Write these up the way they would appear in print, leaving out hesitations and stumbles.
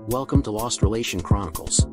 Welcome to Lost Relation Chronicles.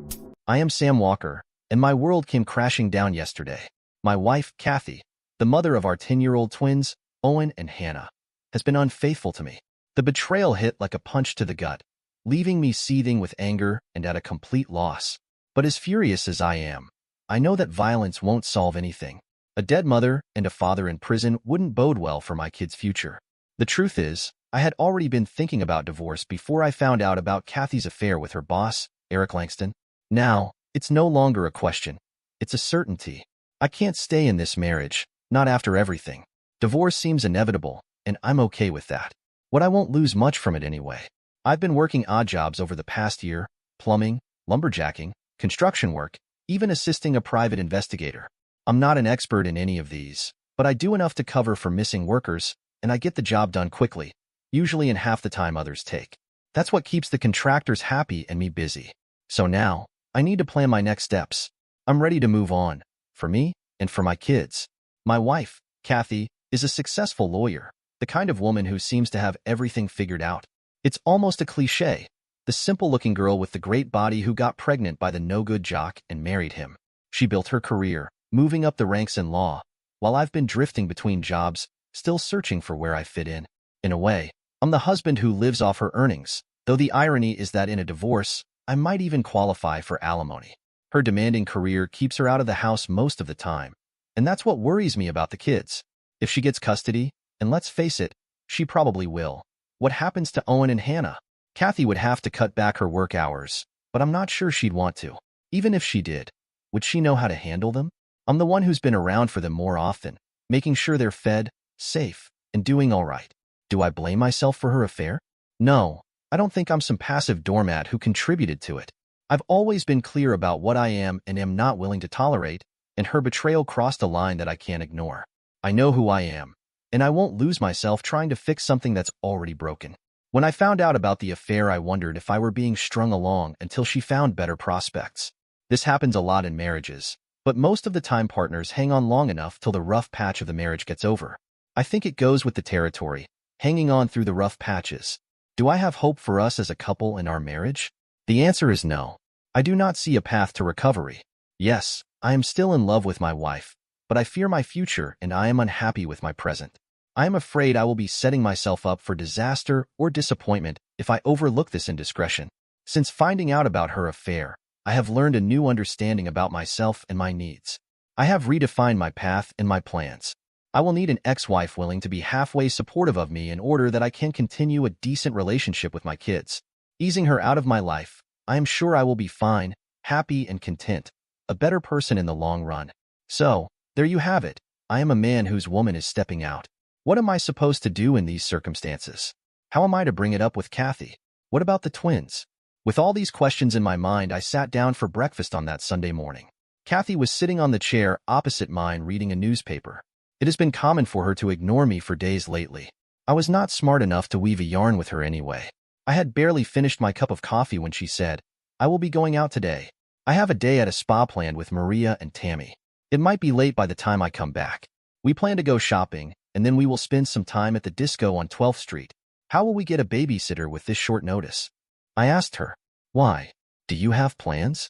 I am Sam Walker, and my world came crashing down yesterday. My wife, Kathy, the mother of our 10-year-old twins, Owen and Hannah, has been unfaithful to me. The betrayal hit like a punch to the gut, leaving me seething with anger and at a complete loss. But as furious as I am, I know that violence won't solve anything. A dead mother and a father in prison wouldn't bode well for my kids' future. The truth is, I had already been thinking about divorce before I found out about Kathy's affair with her boss, Eric Langston. Now, it's no longer a question. It's a certainty. I can't stay in this marriage, not after everything. Divorce seems inevitable, and I'm okay with that. But I won't lose much from it anyway. I've been working odd jobs over the past year: plumbing, lumberjacking, construction work, even assisting a private investigator. I'm not an expert in any of these, but I do enough to cover for missing workers, and I get the job done quickly, usually in half the time others take. That's what keeps the contractors happy and me busy. So now, I need to plan my next steps. I'm ready to move on, for me and for my kids. My wife, Kathy, is a successful lawyer, the kind of woman who seems to have everything figured out. It's almost a cliché, the simple-looking girl with the great body who got pregnant by the no-good jock and married him. She built her career, moving up the ranks in law, while I've been drifting between jobs, still searching for where I fit in. In a way, I'm the husband who lives off her earnings, though the irony is that in a divorce, I might even qualify for alimony. Her demanding career keeps her out of the house most of the time, and that's what worries me about the kids. If she gets custody, and let's face it, she probably will, what happens to Owen and Hannah? Kathy would have to cut back her work hours, but I'm not sure she'd want to. Even if she did, would she know how to handle them? I'm the one who's been around for them more often, making sure they're fed, safe, and doing all right. Do I blame myself for her affair? No, I don't think I'm some passive doormat who contributed to it. I've always been clear about what I am and am not willing to tolerate, and her betrayal crossed a line that I can't ignore. I know who I am, and I won't lose myself trying to fix something that's already broken. When I found out about the affair, I wondered if I were being strung along until she found better prospects. This happens a lot in marriages, but most of the time partners hang on long enough till the rough patch of the marriage gets over. I think it goes with the territory, hanging on through the rough patches. Do I have hope for us as a couple in our marriage? The answer is no. I do not see a path to recovery. Yes, I am still in love with my wife, but I fear my future and I am unhappy with my present. I am afraid I will be setting myself up for disaster or disappointment if I overlook this indiscretion. Since finding out about her affair, I have learned a new understanding about myself and my needs. I have redefined my path and my plans. I will need an ex-wife willing to be halfway supportive of me in order that I can continue a decent relationship with my kids. Easing her out of my life, I am sure I will be fine, happy and content, a better person in the long run. So, there you have it. I am a man whose woman is stepping out. What am I supposed to do in these circumstances? How am I to bring it up with Kathy? What about the twins? With all these questions in my mind, I sat down for breakfast on that Sunday morning. Kathy was sitting on the chair opposite mine reading a newspaper. It has been common for her to ignore me for days lately. I was not smart enough to weave a yarn with her anyway. I had barely finished my cup of coffee when she said, "I will be going out today. I have a day at a spa planned with Maria and Tammy. It might be late by the time I come back. We plan to go shopping, and then we will spend some time at the disco on 12th Street. How will we get a babysitter with this short notice?" I asked her, "Why? Do you have plans?"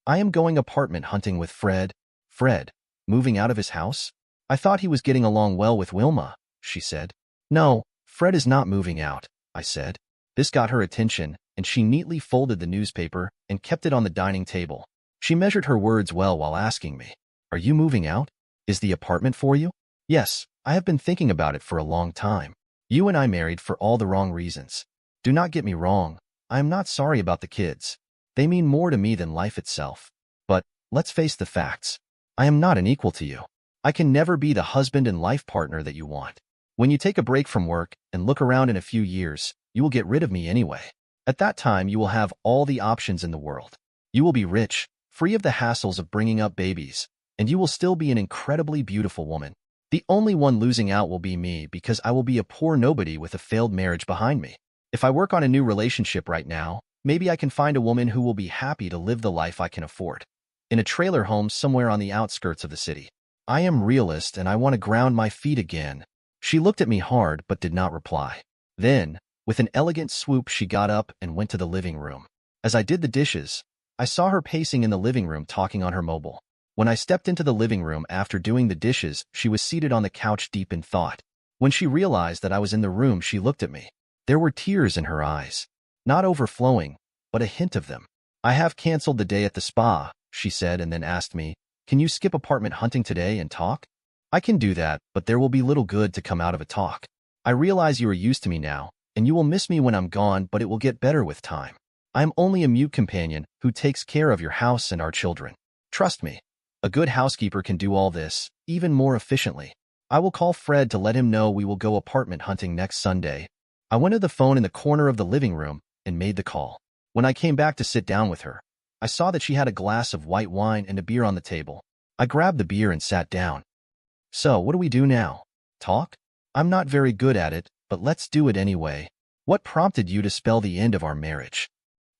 "I am going apartment hunting with Fred." "Fred? Moving out of his house? I thought he was getting along well with Wilma," she said. "No, Fred is not moving out," I said. This got her attention, and she neatly folded the newspaper and kept it on the dining table. She measured her words well while asking me, "Are you moving out? Is the apartment for you?" "Yes, I have been thinking about it for a long time. You and I married for all the wrong reasons. Do not get me wrong, I am not sorry about the kids. They mean more to me than life itself. But, let's face the facts. I am not an equal to you. I can never be the husband and life partner that you want. When you take a break from work and look around in a few years, you will get rid of me anyway. At that time, you will have all the options in the world. You will be rich, free of the hassles of bringing up babies, and you will still be an incredibly beautiful woman. The only one losing out will be me because I will be a poor nobody with a failed marriage behind me. If I work on a new relationship right now, maybe I can find a woman who will be happy to live the life I can afford. In a trailer home somewhere on the outskirts of the city. I am realist and I want to ground my feet again." She looked at me hard but did not reply. Then, with an elegant swoop, she got up and went to the living room. As I did the dishes, I saw her pacing in the living room talking on her mobile. When I stepped into the living room after doing the dishes, she was seated on the couch deep in thought. When she realized that I was in the room, she looked at me. There were tears in her eyes. Not overflowing, but a hint of them. "I have canceled the day at the spa," she said, and then asked me, "Can you skip apartment hunting today and talk?" "I can do that, but there will be little good to come out of a talk. I realize you are used to me now, and you will miss me when I'm gone, but it will get better with time. I am only a mute companion who takes care of your house and our children. Trust me, a good housekeeper can do all this, even more efficiently. I will call Fred to let him know we will go apartment hunting next Sunday." I went to the phone in the corner of the living room and made the call. When I came back to sit down with her, I saw that she had a glass of white wine and a beer on the table. I grabbed the beer and sat down. "So, what do we do now? Talk? I'm not very good at it, but let's do it anyway. What prompted you to spell the end of our marriage?"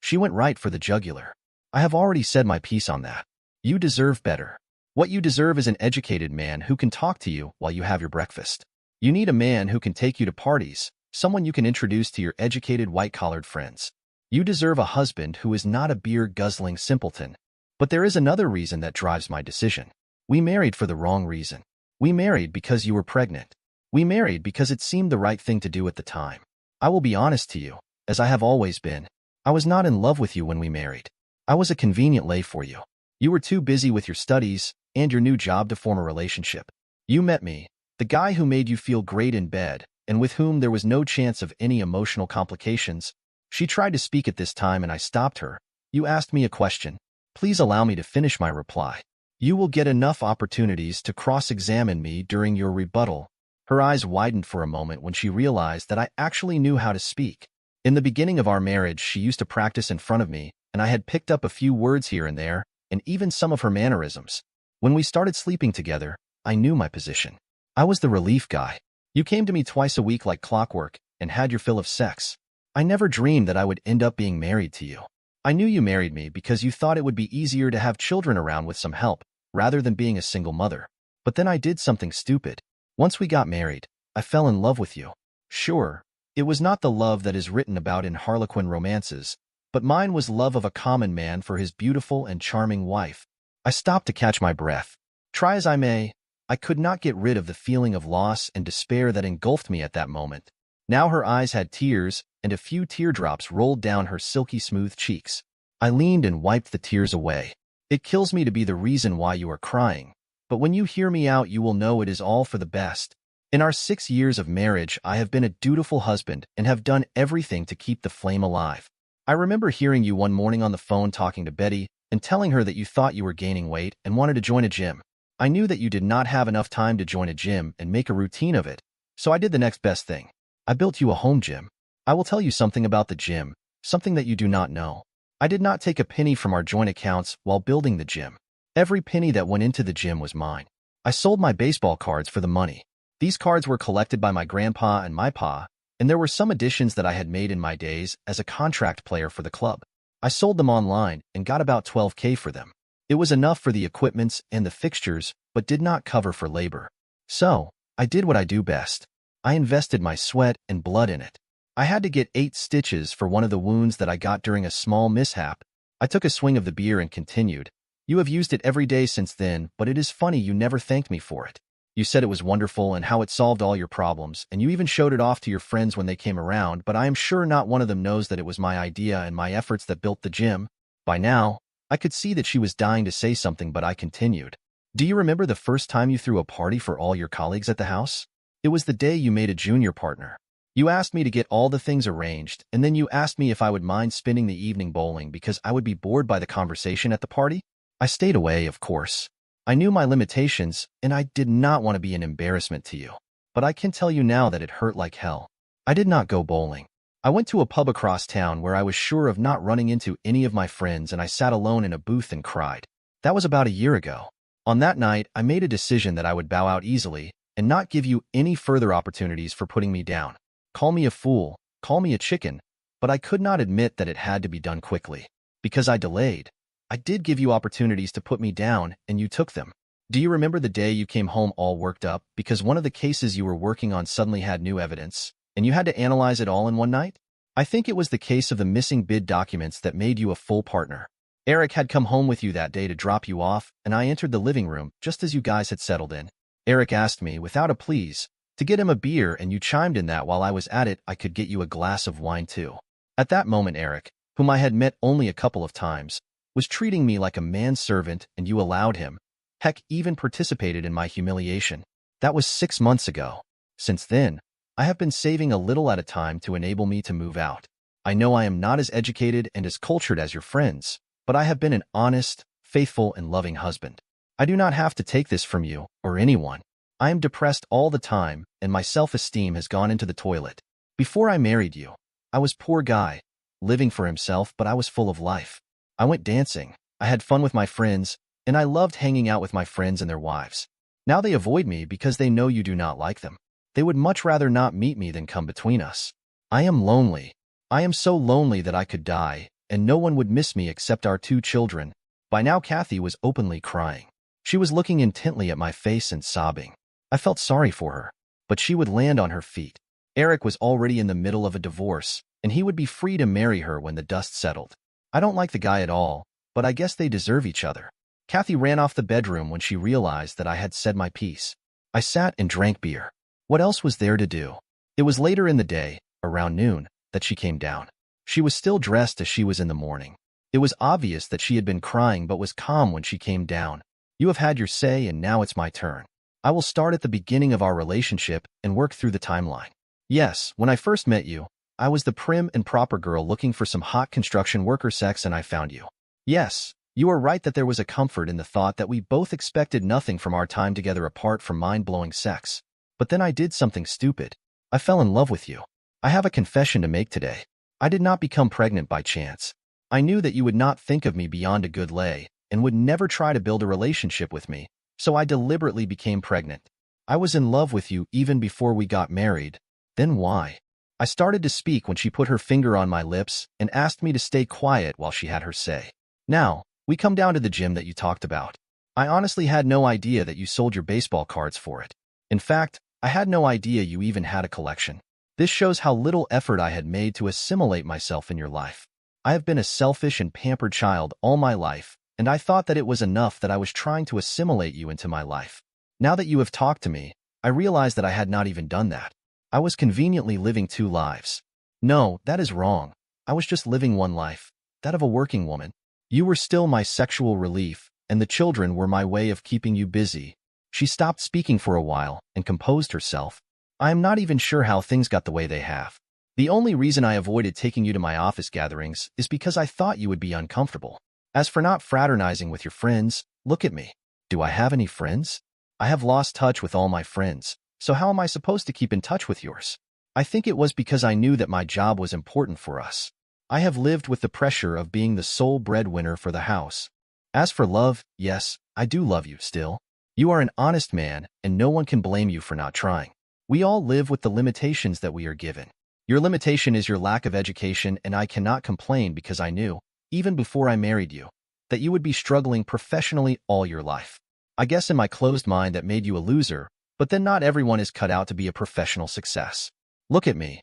She went right for the jugular. "I have already said my piece on that. You deserve better. What you deserve is an educated man who can talk to you while you have your breakfast. You need a man who can take you to parties, someone you can introduce to your educated white-collared friends. You deserve a husband who is not a beer-guzzling simpleton. But there is another reason that drives my decision. We married for the wrong reason. We married because you were pregnant. We married because it seemed the right thing to do at the time. I will be honest to you, as I have always been. I was not in love with you when we married. I was a convenient lay for you. You were too busy with your studies and your new job to form a relationship. You met me, the guy who made you feel great in bed, and with whom there was no chance of any emotional complications." She tried to speak at this time and I stopped her. "You asked me a question. Please allow me to finish my reply. You will get enough opportunities to cross-examine me during your rebuttal." Her eyes widened for a moment when she realized that I actually knew how to speak. In the beginning of our marriage, she used to practice in front of me, and I had picked up a few words here and there, and even some of her mannerisms. When we started sleeping together, I knew my position. I was the relief guy. You came to me twice a week like clockwork and had your fill of sex. I never dreamed that I would end up being married to you. I knew you married me because you thought it would be easier to have children around with some help, rather than being a single mother. But then I did something stupid. Once we got married, I fell in love with you. Sure, it was not the love that is written about in Harlequin romances, but mine was love of a common man for his beautiful and charming wife. I stopped to catch my breath. Try as I may, I could not get rid of the feeling of loss and despair that engulfed me at that moment. Now her eyes had tears, and a few teardrops rolled down her silky smooth cheeks. I leaned and wiped the tears away. "It kills me to be the reason why you are crying, but when you hear me out you will know it is all for the best. In our 6 years of marriage, I have been a dutiful husband and have done everything to keep the flame alive. I remember hearing you one morning on the phone talking to Betty and telling her that you thought you were gaining weight and wanted to join a gym. I knew that you did not have enough time to join a gym and make a routine of it, so I did the next best thing. I built you a home gym. I will tell you something about the gym, something that you do not know. I did not take a penny from our joint accounts while building the gym. Every penny that went into the gym was mine. I sold my baseball cards for the money. These cards were collected by my grandpa and my pa, and there were some additions that I had made in my days as a contract player for the club. I sold them online and got about $12K for them. It was enough for the equipments and the fixtures, but did not cover for labor. So, I did what I do best. I invested my sweat and blood in it. I had to get 8 stitches for one of the wounds that I got during a small mishap. I took a swing of the beer and continued. "You have used it every day since then, but it is funny you never thanked me for it. You said it was wonderful and how it solved all your problems, and you even showed it off to your friends when they came around, but I am sure not one of them knows that it was my idea and my efforts that built the gym." By now, I could see that she was dying to say something, but I continued. "Do you remember the first time you threw a party for all your colleagues at the house? It was the day you made a junior partner. You asked me to get all the things arranged, and then you asked me if I would mind spending the evening bowling because I would be bored by the conversation at the party. I stayed away, of course. I knew my limitations, and I did not want to be an embarrassment to you. But I can tell you now that it hurt like hell. I did not go bowling. I went to a pub across town where I was sure of not running into any of my friends, and I sat alone in a booth and cried. That was about a year ago. On that night, I made a decision that I would bow out easily and not give you any further opportunities for putting me down. Call me a fool, call me a chicken, but I could not admit that it had to be done quickly. Because I delayed. I did give you opportunities to put me down, and you took them. Do you remember the day you came home all worked up because one of the cases you were working on suddenly had new evidence, and you had to analyze it all in one night? I think it was the case of the missing bid documents that made you a full partner. Eric had come home with you that day to drop you off, and I entered the living room just as you guys had settled in. Eric asked me, without a please, to get him a beer, and you chimed in that while I was at it, I could get you a glass of wine too. At that moment, Eric, whom I had met only a couple of times, was treating me like a manservant, and you allowed him. Heck, even participated in my humiliation. That was 6 months ago. Since then, I have been saving a little at a time to enable me to move out. I know I am not as educated and as cultured as your friends, but I have been an honest, faithful, and loving husband. I do not have to take this from you or anyone. I am depressed all the time, and my self-esteem has gone into the toilet. Before I married you, I was poor guy, living for himself, but I was full of life. I went dancing, I had fun with my friends, and I loved hanging out with my friends and their wives. Now they avoid me because they know you do not like them. They would much rather not meet me than come between us. I am lonely. I am so lonely that I could die, and no one would miss me except our 2 children. By now Kathy was openly crying. She was looking intently at my face and sobbing. I felt sorry for her, but she would land on her feet. Eric was already in the middle of a divorce, and he would be free to marry her when the dust settled. I don't like the guy at all, but I guess they deserve each other. Kathy ran off the bedroom when she realized that I had said my piece. I sat and drank beer. What else was there to do? It was later in the day, around noon, that she came down. She was still dressed as she was in the morning. It was obvious that she had been crying but was calm when she came down. You have had your say, and now it's my turn. I will start at the beginning of our relationship and work through the timeline. Yes, when I first met you, I was the prim and proper girl looking for some hot construction worker sex, and I found you. Yes, you are right that there was a comfort in the thought that we both expected nothing from our time together apart from mind-blowing sex. But then I did something stupid. I fell in love with you. I have a confession to make today. I did not become pregnant by chance. I knew that you would not think of me beyond a good lay and would never try to build a relationship with me, so I deliberately became pregnant. I was in love with you even before we got married. Then why? I started to speak when she put her finger on my lips and asked me to stay quiet while she had her say. Now, we come down to the gym that you talked about. I honestly had no idea that you sold your baseball cards for it. In fact, I had no idea you even had a collection. This shows how little effort I had made to assimilate myself in your life. I have been a selfish and pampered child all my life, and I thought that it was enough that I was trying to assimilate you into my life. Now that you have talked to me, I realize that I had not even done that. I was conveniently living 2 lives. No, that is wrong. I was just living one life, that of a working woman. You were still my sexual relief, and the children were my way of keeping you busy. She stopped speaking for a while and composed herself. I am not even sure how things got the way they have. The only reason I avoided taking you to my office gatherings is because I thought you would be uncomfortable. As for not fraternizing with your friends, look at me. Do I have any friends? I have lost touch with all my friends, so how am I supposed to keep in touch with yours? I think it was because I knew that my job was important for us. I have lived with the pressure of being the sole breadwinner for the house. As for love, yes, I do love you still. You are an honest man, and no one can blame you for not trying. We all live with the limitations that we are given. Your limitation is your lack of education, and I cannot complain because I knew, even before I married you, that you would be struggling professionally all your life. I guess in my closed mind that made you a loser, but then not everyone is cut out to be a professional success. Look at me.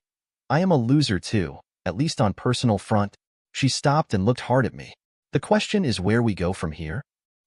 I am a loser too, at least on personal front. She stopped and looked hard at me. The question is where we go from here?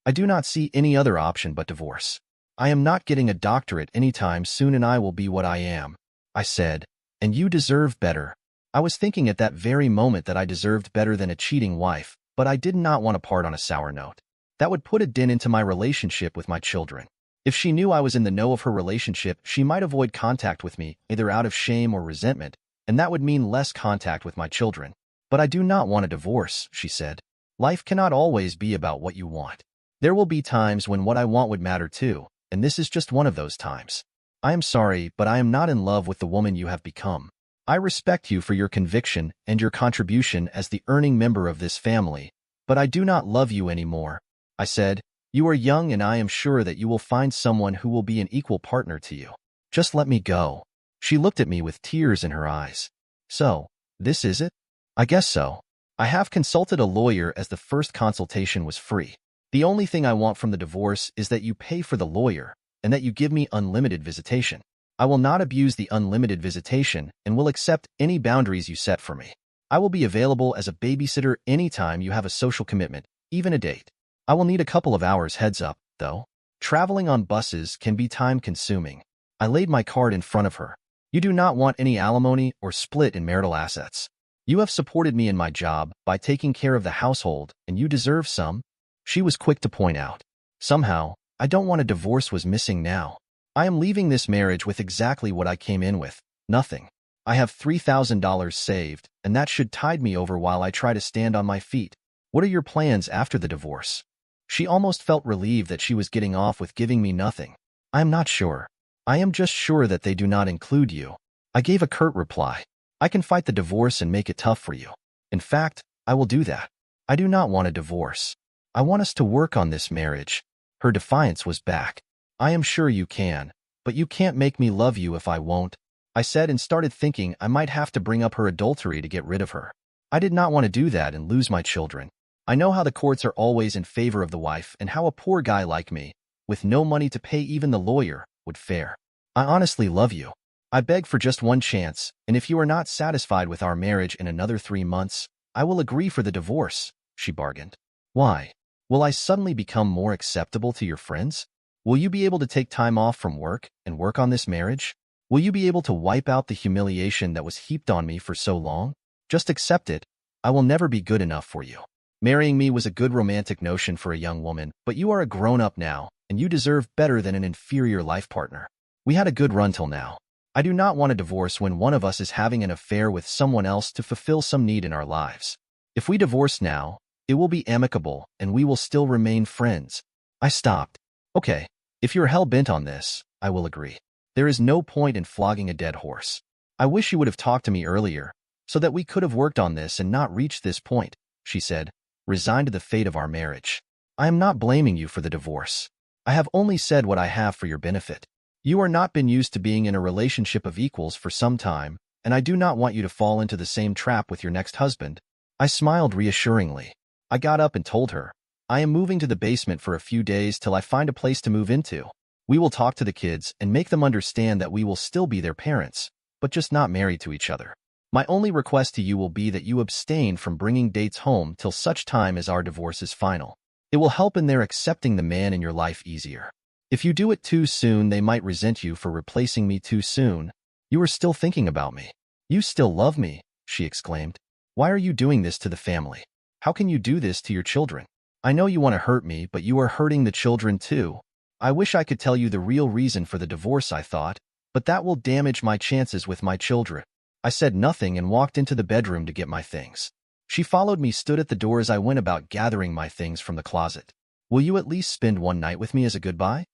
I do not see any other option but divorce. I am not getting a doctorate anytime soon, and I will be what I am. I said, and you deserve better. I was thinking at that very moment that I deserved better than a cheating wife, but I did not want to part on a sour note. That would put a dent into my relationship with my children. If she knew I was in the know of her relationship, she might avoid contact with me, either out of shame or resentment, and that would mean less contact with my children. But I do not want a divorce, she said. Life cannot always be about what you want. There will be times when what I want would matter too, and this is just one of those times. I am sorry, but I am not in love with the woman you have become. I respect you for your conviction and your contribution as the earning member of this family, but I do not love you anymore. I said, you are young, and I am sure that you will find someone who will be an equal partner to you. Just let me go. She looked at me with tears in her eyes. So, this is it? I guess so. I have consulted a lawyer as the first consultation was free. The only thing I want from the divorce is that you pay for the lawyer and that you give me unlimited visitation. I will not abuse the unlimited visitation and will accept any boundaries you set for me. I will be available as a babysitter anytime you have a social commitment, even a date. I will need a couple of hours heads up, though. Traveling on buses can be time-consuming. I laid my card in front of her. You do not want any alimony or split in marital assets. You have supported me in my job by taking care of the household, and you deserve some. She was quick to point out. Somehow, I don't want a divorce was missing now. I am leaving this marriage with exactly what I came in with, nothing. I have $3,000 saved, and that should tide me over while I try to stand on my feet. What are your plans after the divorce? She almost felt relieved that she was getting off with giving me nothing. I am not sure. I am just sure that they do not include you. I gave a curt reply. I can fight the divorce and make it tough for you. In fact, I will do that. I do not want a divorce. I want us to work on this marriage. Her defiance was back. I am sure you can, but you can't make me love you if I won't, I said, and started thinking I might have to bring up her adultery to get rid of her. I did not want to do that and lose my children. I know how the courts are always in favor of the wife and how a poor guy like me, with no money to pay even the lawyer, would fare. I honestly love you. I beg for just one chance, and if you are not satisfied with our marriage in another 3 months, I will agree for the divorce, she bargained. Why? Will I suddenly become more acceptable to your friends? Will you be able to take time off from work and work on this marriage? Will you be able to wipe out the humiliation that was heaped on me for so long? Just accept it. I will never be good enough for you. Marrying me was a good romantic notion for a young woman, but you are a grown-up now, and you deserve better than an inferior life partner. We had a good run till now. I do not want a divorce when one of us is having an affair with someone else to fulfill some need in our lives. If we divorce now, it will be amicable, and we will still remain friends. I stopped. Okay, if you're hell-bent on this, I will agree. There is no point in flogging a dead horse. I wish you would have talked to me earlier, so that we could have worked on this and not reached this point, she said, resigned to the fate of our marriage. I am not blaming you for the divorce. I have only said what I have for your benefit. You are not been used to being in a relationship of equals for some time, and I do not want you to fall into the same trap with your next husband. I smiled reassuringly. I got up and told her, I am moving to the basement for a few days till I find a place to move into. We will talk to the kids and make them understand that we will still be their parents, but just not married to each other. My only request to you will be that you abstain from bringing dates home till such time as our divorce is final. It will help in their accepting the man in your life easier. If you do it too soon, they might resent you for replacing me too soon. You are still thinking about me. You still love me, she exclaimed. Why are you doing this to the family? How can you do this to your children? I know you want to hurt me, but you are hurting the children too. I wish I could tell you the real reason for the divorce, I thought, but that will damage my chances with my children. I said nothing and walked into the bedroom to get my things. She followed me, stood at the door as I went about gathering my things from the closet. Will you at least spend one night with me as a goodbye?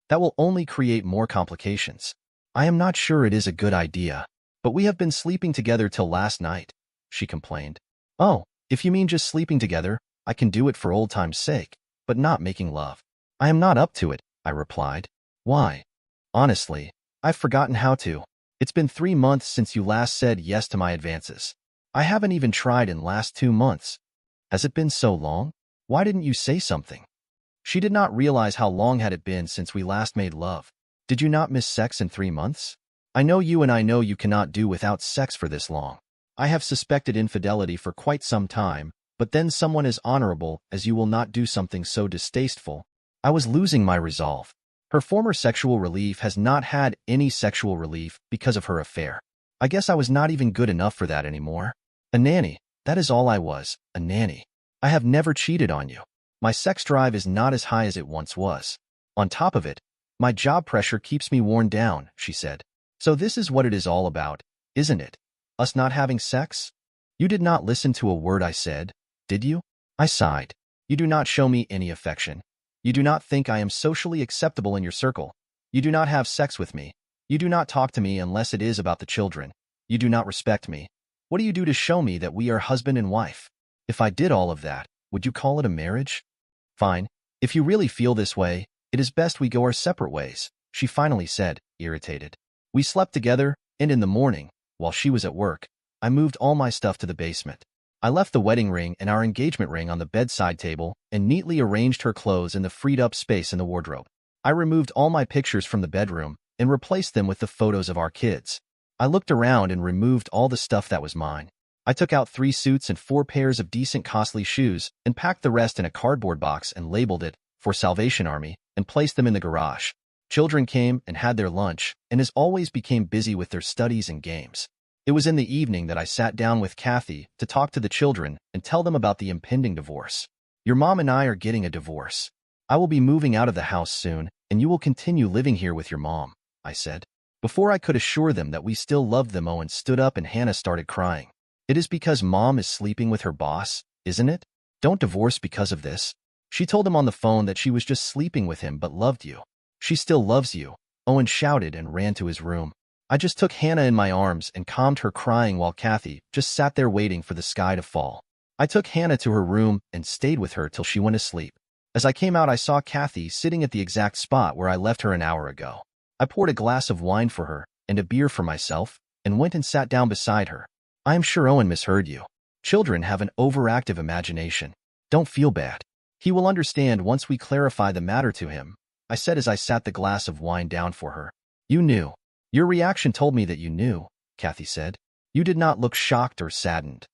That will only create more complications. I am not sure it is a good idea, but we have been sleeping together till last night, she complained. Oh, if you mean just sleeping together, I can do it for old time's sake, but not making love. I am not up to it, I replied. Why? Honestly, I've forgotten how to. It's been 3 months since you last said yes to my advances. I haven't even tried in last 2 months. Has it been so long? Why didn't you say something? She did not realize how long had it been since we last made love. Did you not miss sex in 3 months? I know you, and I know you cannot do without sex for this long. I have suspected infidelity for quite some time, but then someone as honorable as you will not do something so distasteful. I was losing my resolve. Her former sexual relief has not had any sexual relief because of her affair. I guess I was not even good enough for that anymore. A nanny, that is all I was, a nanny. I have never cheated on you. My sex drive is not as high as it once was. On top of it, my job pressure keeps me worn down, she said. So this is what it is all about, isn't it? Us not having sex? You did not listen to a word I said, did you? I sighed. You do not show me any affection. You do not think I am socially acceptable in your circle. You do not have sex with me. You do not talk to me unless it is about the children. You do not respect me. What do you do to show me that we are husband and wife? If I did all of that, would you call it a marriage? Fine. If you really feel this way, it is best we go our separate ways, she finally said, irritated. We slept together, and in the morning, while she was at work, I moved all my stuff to the basement. I left the wedding ring and our engagement ring on the bedside table and neatly arranged her clothes in the freed-up space in the wardrobe. I removed all my pictures from the bedroom and replaced them with the photos of our kids. I looked around and removed all the stuff that was mine. I took out 3 suits and 4 pairs of decent costly shoes and packed the rest in a cardboard box and labeled it, "For Salvation Army," and placed them in the garage. Children came and had their lunch, and as always became busy with their studies and games. It was in the evening that I sat down with Kathy to talk to the children and tell them about the impending divorce. "Your mom and I are getting a divorce. I will be moving out of the house soon, and you will continue living here with your mom," I said. Before I could assure them that we still loved them, Owen stood up and Hannah started crying. "It is because Mom is sleeping with her boss, isn't it? Don't divorce because of this." She told him on the phone that she was just sleeping with him but loved you. "She still loves you," Owen shouted and ran to his room. I just took Hannah in my arms and calmed her crying while Kathy just sat there waiting for the sky to fall. I took Hannah to her room and stayed with her till she went to sleep. As I came out, I saw Kathy sitting at the exact spot where I left her an hour ago. I poured a glass of wine for her and a beer for myself and went and sat down beside her. "I am sure Owen misheard you. Children have an overactive imagination. Don't feel bad. He will understand once we clarify the matter to him," I said as I sat the glass of wine down for her. "You knew. Your reaction told me that you knew," Kathy said. "You did not look shocked or saddened.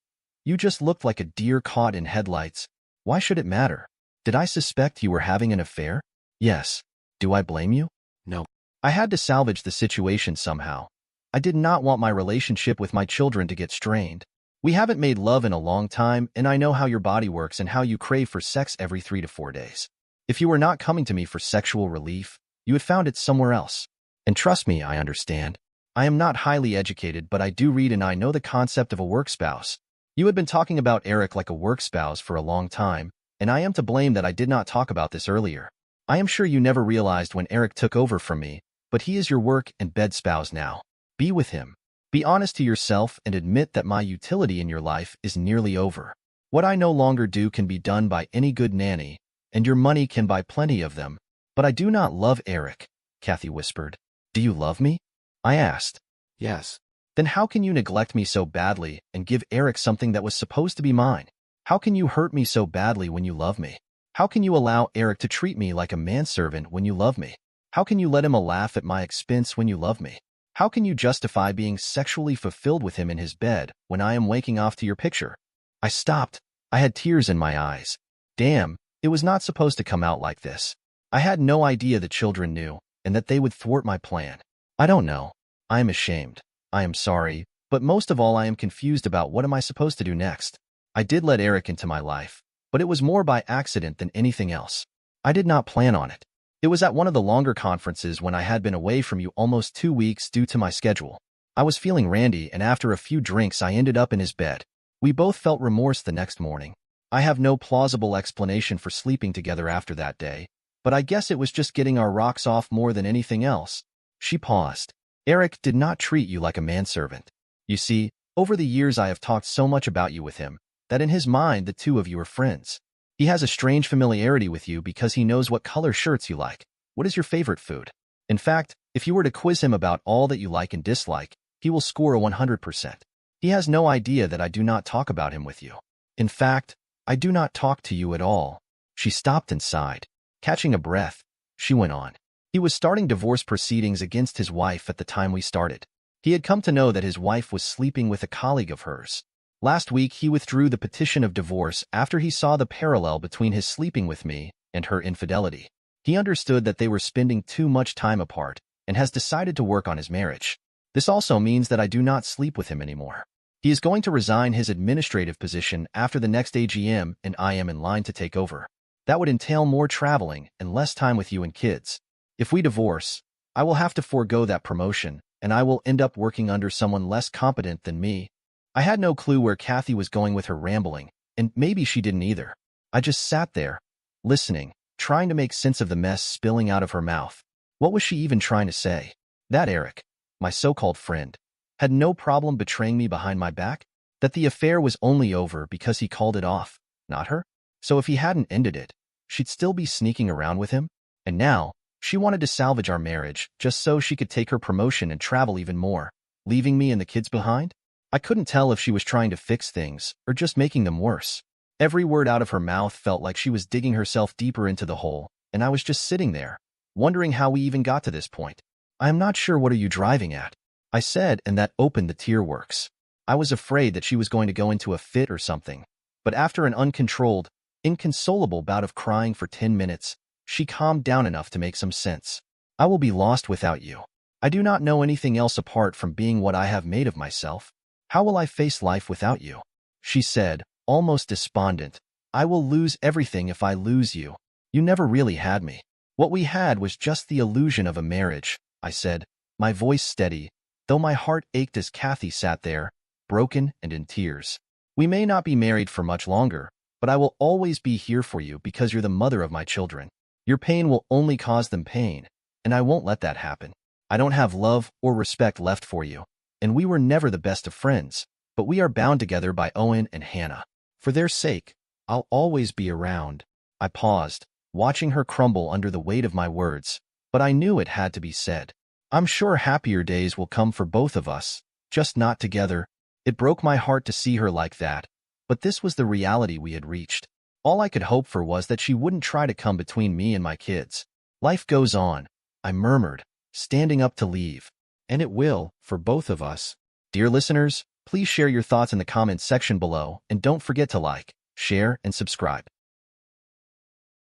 You just looked like a deer caught in headlights. Why should it matter? Did I suspect you were having an affair? Yes. Do I blame you? No. I had to salvage the situation somehow. I did not want my relationship with my children to get strained. We haven't made love in a long time, and I know how your body works and how you crave for sex every 3 to 4 days. If you were not coming to me for sexual relief, you had found it somewhere else. And trust me, I understand. I am not highly educated, but I do read and I know the concept of a work spouse. You had been talking about Eric like a work spouse for a long time, and I am to blame that I did not talk about this earlier. I am sure you never realized when Eric took over from me, but he is your work and bed spouse now. Be with him. Be honest to yourself and admit that my utility in your life is nearly over. What I no longer do can be done by any good nanny, and your money can buy plenty of them. But I do not love Eric," Kathy whispered. "Do you love me?" I asked. Yes. "Then how can you neglect me so badly and give Eric something that was supposed to be mine? How can you hurt me so badly when you love me? How can you allow Eric to treat me like a manservant when you love me? How can you let him laugh at my expense when you love me? How can you justify being sexually fulfilled with him in his bed when I am waking off to your picture?" I stopped. I had tears in my eyes. Damn, it was not supposed to come out like this. I had no idea the children knew, and that they would thwart my plan. I don't know. I am ashamed. I am sorry, but most of all I am confused about what am I supposed to do next. I did let Eric into my life, but it was more by accident than anything else. I did not plan on it. It was at one of the longer conferences when I had been away from you almost 2 weeks due to my schedule. I was feeling randy, and after a few drinks I ended up in his bed. We both felt remorse the next morning. I have no plausible explanation for sleeping together after that day, but I guess it was just getting our rocks off more than anything else. She paused. "Eric did not treat you like a manservant. You see, over the years I have talked so much about you with him, that in his mind the two of you are friends. He has a strange familiarity with you because he knows what color shirts you like. What is your favorite food? In fact, if you were to quiz him about all that you like and dislike, he will score a 100%. He has no idea that I do not talk about him with you. In fact, I do not talk to you at all." She stopped and sighed. Catching a breath, she went on. "He was starting divorce proceedings against his wife at the time we started. He had come to know that his wife was sleeping with a colleague of hers. Last week, he withdrew the petition of divorce after he saw the parallel between his sleeping with me and her infidelity. He understood that they were spending too much time apart and has decided to work on his marriage. This also means that I do not sleep with him anymore. He is going to resign his administrative position after the next AGM, and I am in line to take over. That would entail more traveling and less time with you and kids. If we divorce, I will have to forego that promotion, and I will end up working under someone less competent than me." I had no clue where Kathy was going with her rambling, and maybe she didn't either. I just sat there, listening, trying to make sense of the mess spilling out of her mouth. What was she even trying to say? That Eric, my so-called friend, had no problem betraying me behind my back? That the affair was only over because he called it off, not her? So if he hadn't ended it, she'd still be sneaking around with him? And now, she wanted to salvage our marriage just so she could take her promotion and travel even more, leaving me and the kids behind? I couldn't tell if she was trying to fix things or just making them worse. Every word out of her mouth felt like she was digging herself deeper into the hole, and I was just sitting there, wondering how we even got to this point. I am not sure what are you driving at, I said, and that opened the tear works. I was afraid that she was going to go into a fit or something, but after an uncontrolled, inconsolable bout of crying for 10 minutes, she calmed down enough to make some sense. I will be lost without you. I do not know anything else apart from being what I have made of myself. How will I face life without you? She said, almost despondent. I will lose everything if I lose you. You never really had me. What we had was just the illusion of a marriage, I said, my voice steady, though my heart ached as Kathy sat there, broken and in tears. We may not be married for much longer, but I will always be here for you because you're the mother of my children. Your pain will only cause them pain, and I won't let that happen. I don't have love or respect left for you, and we were never the best of friends, but we are bound together by Owen and Hannah. For their sake, I'll always be around. I paused, watching her crumble under the weight of my words, but I knew it had to be said. I'm sure happier days will come for both of us, just not together. It broke my heart to see her like that, but this was the reality we had reached. All I could hope for was that she wouldn't try to come between me and my kids. Life goes on, I murmured, standing up to leave. And it will, for both of us. Dear listeners, please share your thoughts in the comments section below, and don't forget to like, share, and subscribe.